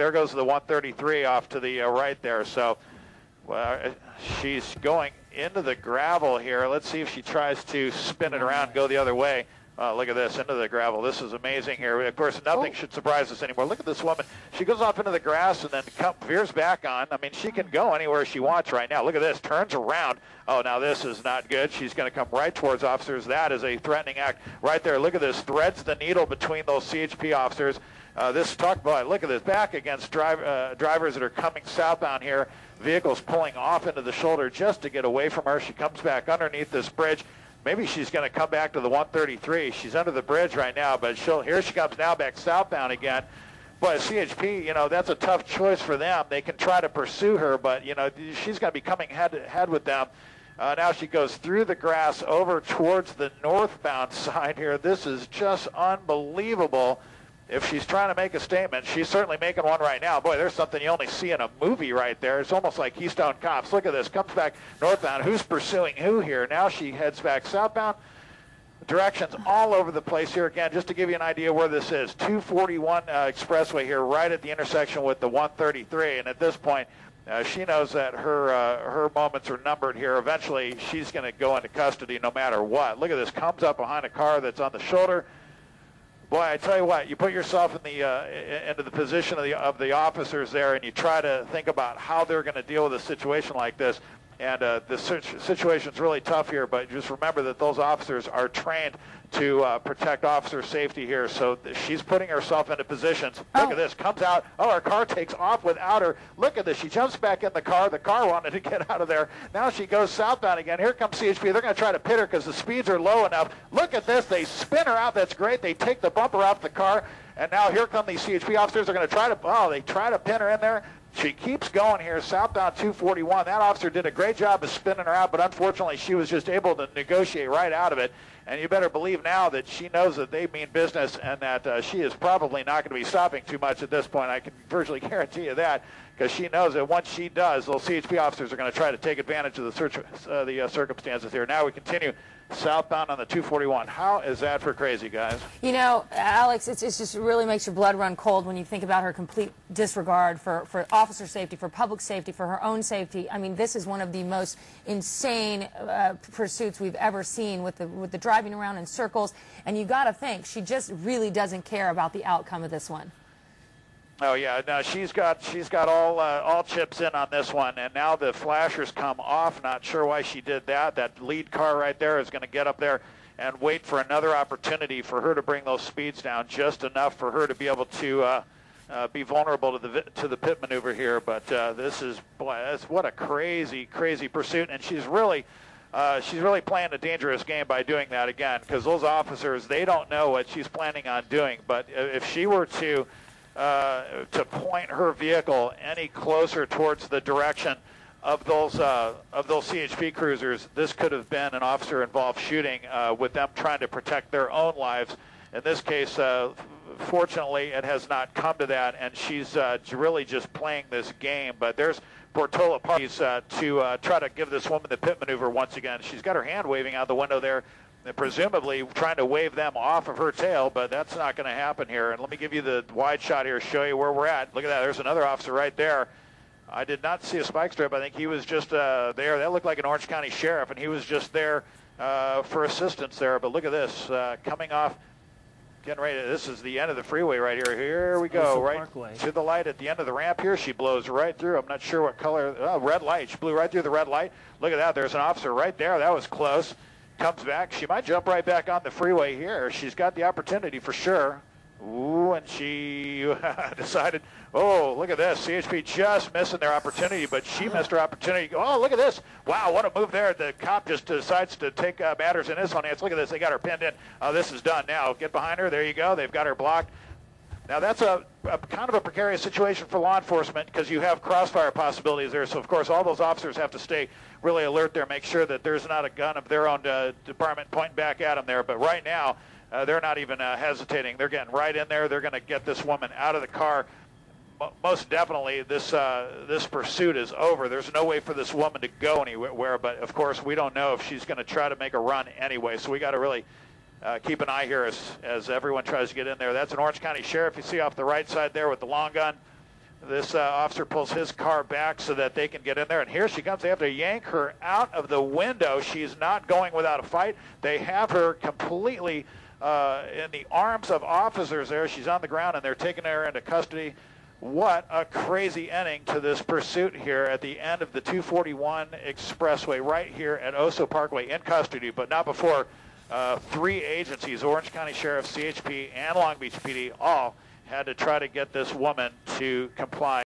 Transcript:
there goes the 133 off to the right there. So she's going into the gravel here. Let's see if she tries to spin it around, go the other way. Look at this, into the gravel. This is amazing here. Of course, nothing should surprise us anymore. Look at this woman. She goes off into the grass and then veers back on. I mean, she can go anywhere she wants right now. Look at this, turns around. Oh, now this is not good. She's going to come right towards officers. That is a threatening act right there. Look at this, threads the needle between those CHP officers. This talk about, look at this, back against drivers that are coming southbound here. Vehicles pulling off into the shoulder just to get away from her. She comes back underneath this bridge. Maybe she's going to come back to the 133. She's under the bridge right now, but here she comes now back southbound again. But CHP, you know, that's a tough choice for them. They can try to pursue her, but, you know, she's going to be coming head to head with them. Now she goes through the grass over towards the northbound side here. This is just unbelievable. If she's trying to make a statement, she's certainly making one right now. Boy, there's something you only see in a movie right there. It's almost like Keystone Cops. Look at this. Comes back northbound. Who's pursuing who here? Now she heads back southbound. Directions all over the place here. Again, just to give you an idea where this is. 241 Expressway here, right at the intersection with the 133. And at this point, she knows that her moments are numbered here. Eventually, she's going to go into custody no matter what. Look at this. Comes up behind a car that's on the shoulder. Boy, I tell you what, you put yourself in the into the position of the officers there, and you try to think about how they're going to deal with a situation like this. And the situation's really tough here, but just remember that those officers are trained to protect officer safety here. So she's putting herself into positions. Look at this, comes out. Oh, her car takes off without her. Look at this. She jumps back in the car. The car wanted to get out of there. Now she goes southbound again. Here comes CHP. They're going to try to pit her because the speeds are low enough. Look at this. They spin her out. That's great. They take the bumper off the car. And now here come these CHP officers. They're going to try to, they try to pin her in there. She keeps going here, southbound 241. That officer did a great job of spinning her out, but unfortunately she was just able to negotiate right out of it. And you better believe now that she knows that they mean business and that she is probably not going to be stopping too much at this point. I can virtually guarantee you that, because she knows that once she does, those CHP officers are going to try to take advantage of the circumstances here. Now we continue southbound on the 241. How is that for crazy, guys? You know, Alex, it just really makes your blood run cold when you think about her complete disregard for officer safety, for public safety, for her own safety. I mean, this is one of the most insane pursuits we've ever seen with the driving around in circles. And you got to think she just really doesn't care about the outcome of this one. Oh yeah, no, she's got all chips in on this one, and now the flashers come off. Not sure why she did that. That lead car right there is going to get up there and wait for another opportunity for her to bring those speeds down, just enough for her to be able to be vulnerable to the pit maneuver here. But this is, boy, what a crazy pursuit, and she's really playing a dangerous game by doing that again, because those officers, they don't know what she's planning on doing. But if she were to point her vehicle any closer towards the direction of those CHP cruisers, this could have been an officer-involved shooting with them trying to protect their own lives. In this case, fortunately, it has not come to that, and she's really just playing this game. But there's Portola parties to try to give this woman the pit maneuver once again. She's got her hand waving out the window there, presumably trying to wave them off of her tail, but that's not going to happen here. And let me give you the wide shot here, show you where we're at. Look at that. There's another officer right there. I did not see a spike strip. I think he was just there. That looked like an Orange County sheriff, and he was just there for assistance there. But look at this, coming off, getting ready. This is the end of the freeway right here. Here we go, right Parkway. To the light at the end of the ramp here. She blows right through. I'm not sure what color. Oh, red light. She blew right through the red light. Look at that. There's an officer right there. That was close. Comes back. She might jump right back on the freeway here. She's got the opportunity for sure. Ooh, and she decided, oh, look at this. CHP just missing their opportunity, but she missed her opportunity. Oh, look at this. Wow, what a move there. The cop just decides to take matters in his own hands. Look at this. They got her pinned in. Oh, this is done now. Get behind her. There you go. They've got her blocked. Now, that's a kind of a precarious situation for law enforcement, because you have crossfire possibilities there. So, of course, all those officers have to stay really alert there, make sure that there's not a gun of their own department pointing back at them there. But right now, they're not even hesitating. They're getting right in there. They're going to get this woman out of the car. Most definitely, this pursuit is over. There's no way for this woman to go anywhere. But, of course, we don't know if she's going to try to make a run anyway. So we got to really keep an eye here as everyone tries to get in there. That's an Orange County sheriff you see off the right side there with the long gun. This officer pulls his car back so that they can get in there, and here she comes. They have to yank her out of the window. She's not going without a fight. They have her completely in the arms of officers there. She's on the ground, and they're taking her into custody. What a crazy ending to this pursuit here at the end of the 241 Expressway right here at Oso Parkway, in custody, but not before 3 agencies, Orange County Sheriff, CHP, and Long Beach PD, all had to try to get this woman to comply.